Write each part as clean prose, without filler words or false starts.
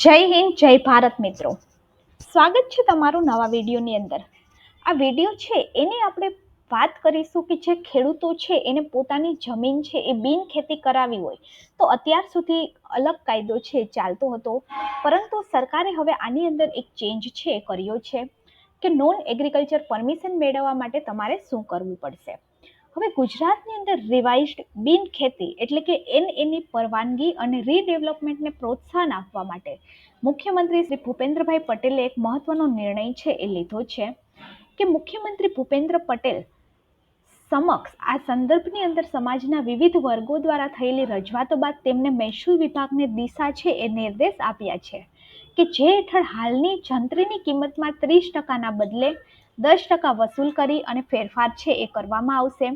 જય હિન્દ, જય ભારત મિત્રો. સ્વાગત છે તમારું નવા વિડીયોની અંદર. આ વિડીયો છે એને આપણે વાત કરીશું કે જે ખેડૂતો છે એને પોતાની જમીન છે એ બિન ખેતી કરાવી હોય તો અત્યાર સુધી અલગ કાયદો છે ચાલતો હતો, પરંતુ સરકારે હવે આની અંદર એક ચેન્જ છે કર્યો છે કે નોન એગ્રીકલ્ચર પરમિશન મેળવવા માટે તમારે શું કરવું પડશે. હવે ગુજરાતની અંદર રિવાઇઝ્ડ બિન ખેતી એટલે કે એનએની પરવાનગી અને રીડેવલપમેન્ટને પ્રોત્સાહન આપવા માટે મુખ્યમંત્રી શ્રી ભૂપેન્દ્રભાઈ પટેલે એક મહત્વનો નિર્ણય છે એ લીધો છે કે મુખ્યમંત્રી ભૂપેન્દ્ર પટેલ સમક્ષ આ સંદર્ભની અંદર સમાજના વિવિધ વર્ગો દ્વારા થયેલી રજૂઆતો બાદ તેમને મહેસૂલ વિભાગને દિશા છે એ નિર્દેશ આપ્યા છે કે જે હેઠળ હાલની જંત્રીની કિંમતમાં 30%ના બદલે 10% વસૂલ કરી અને ફેરફાર છે એ કરવામાં આવશે.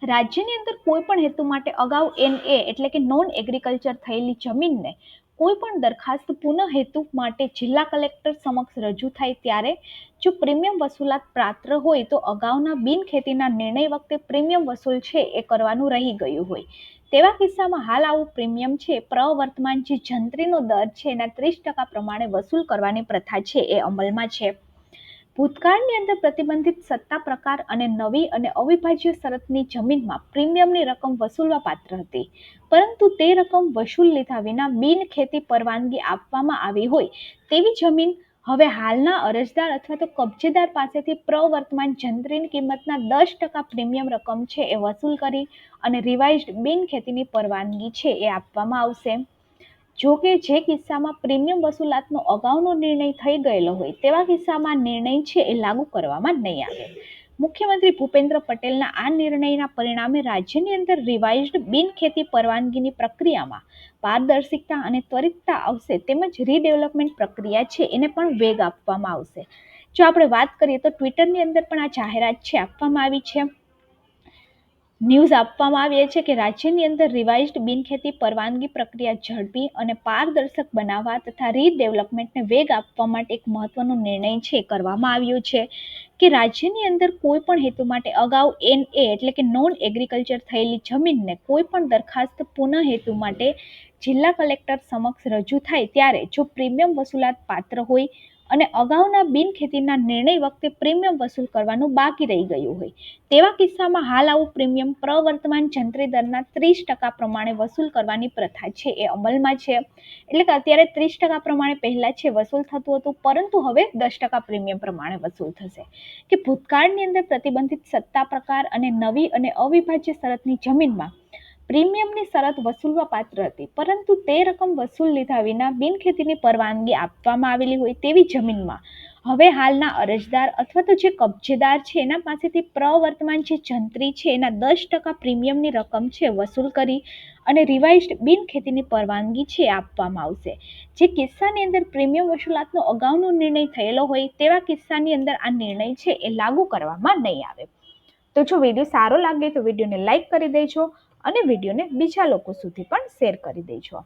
રાજ્યની અંદર કોઈ પણ હેતુ માટે અગાઉ એનએ એટલે કે નોન એગ્રીકલ્ચર થયેલી જમીનને કોઈ પણ દરખાસ્ત પુનઃ હેતુ માટે જિલ્લા કલેક્ટર સમક્ષ રજૂ થાય ત્યારે જો પ્રીમિયમ વસૂલાત પાત્ર હોય તો અગાઉના બિન ખેતીના નિર્ણય વખતે પ્રીમિયમ વસૂલ છે એ કરવાનું રહી ગયું હોય તેવા કિસ્સામાં હાલ આવું પ્રીમિયમ છે પ્રવર્તમાન જે જંત્રીનો દર છે એના 30% પ્રમાણે વસૂલ કરવાની પ્રથા છે એ અમલમાં છે. ભૂતકાળની અંદર પ્રતિબંધિત સત્તા પ્રકાર અને નવી અને અવિભાજ્ય શરતની જમીનમાં પ્રીમિયમની રકમ વસૂલવા પાત્ર હતી, પરંતુ તે રકમ વસૂલ લીધા વિના બિન ખેતી પરવાનગી આપવામાં આવી હોય તેવી જમીન હવે હાલના અરજદાર અથવા તો કબજેદાર પાસેથી પ્રવર્તમાન જંત્રીની કિંમતના 10% પ્રીમિયમ રકમ છે એ વસૂલ કરી અને રિવાઇઝ્ડ બિન ખેતીની પરવાનગી છે એ આપવામાં આવશે. જો કે જે કિસ્સામાં પ્રીમિયમ વસૂલાતનો અગાઉનો નિર્ણય થઈ ગયેલો હોય તેવા કિસ્સામાં નિર્ણય છે એ લાગુ કરવામાં નહીં આવે. મુખ્યમંત્રી ભૂપેન્દ્ર પટેલના આ નિર્ણયના પરિણામે રાજ્યની અંદર રિવાઇઝ્ડ બિન ખેતી પરવાનગીની પ્રક્રિયામાં પારદર્શિકતા અને ત્વરિતતા આવશે, તેમજ રીડેવલપમેન્ટ પ્રક્રિયા છે એને પણ વેગ આપવામાં આવશે. જો આપણે વાત કરીએ તો ટ્વિટરની અંદર પણ આ જાહેરાત છે આપવામાં આવી છે, ન્યૂઝ આપવામાં આવી છે કે રાજ્યની અંદર રિવાઇઝ્ડ બિનખેતી પરવાનગી પ્રક્રિયા ઝડપી અને પારદર્શક બનાવવા તથા રીડેવલપમેન્ટને વેગ આપવા માટે એક મહત્વનો નિર્ણય છે કરવામાં આવ્યો છે કે રાજ્યની અંદર કોઈ પણ હેતુ માટે અગાઉ એનએ એટલે કે નોન એગ્રીકલ્ચર થયેલી જમીનને કોઈ પણ દરખાસ્ત પુનઃ હેતુ માટે જિલ્લા કલેક્ટર સમક્ષ રજૂ થાય ત્યારે જો પ્રીમિયમ વસૂલાત પાત્ર હોય અને અગાઉના બિન ખેતીના નિર્ણય વખતે પ્રીમિયમ વસૂલ કરવાનું બાકી રહી ગયું હોય તેવા કિસ્સામાં હાલ આવું પ્રીમિયમ પ્રવર્તમાન જંત્રી દરના 30% પ્રમાણે વસૂલ કરવાની પ્રથા છે એ અમલમાં છે. એટલે કે અત્યારે 30% પ્રમાણે પહેલા છે વસૂલ થતું હતું, પરંતુ હવે 10% પ્રીમિયમ પ્રમાણે વસૂલ થશે. કે ભૂતકાળની અંદર પ્રતિબંધિત સત્તા પ્રકાર અને નવી અને અવિભાજ્ય શરતની જમીનમાં પ્રીમિયમની શરત વસૂલવા પાત્ર હતી, પરંતુ તે રકમ વસૂલ લીધા વિના બિનખેતીની પરવાનગી આપવામાં આવેલી હોય તેવી જમીનમાં હવે હાલના અરજદાર અથવા તો જે કબજેદાર છે એના પાસેથી પ્રવર્તમાન જે જંત્રી છે એના 10% પ્રીમિયમની રકમ છે વસૂલ કરી અને રિવાઇઝ્ડ બિનખેતીની પરવાનગી છે આપવામાં આવશે. જે કિસ્સાની અંદર પ્રીમિયમ વસૂલાતનો અગાઉનો નિર્ણય થયેલો હોય તેવા કિસ્સાની અંદર આ નિર્ણય છે એ લાગુ કરવામાં નહીં આવે. તો જો વિડીયો સારો લાગે તો વિડીયોને લાઇક કરી દેજો અને વિડીયોને બીજા લોકો સુધી પણ શેર કરી દેજો.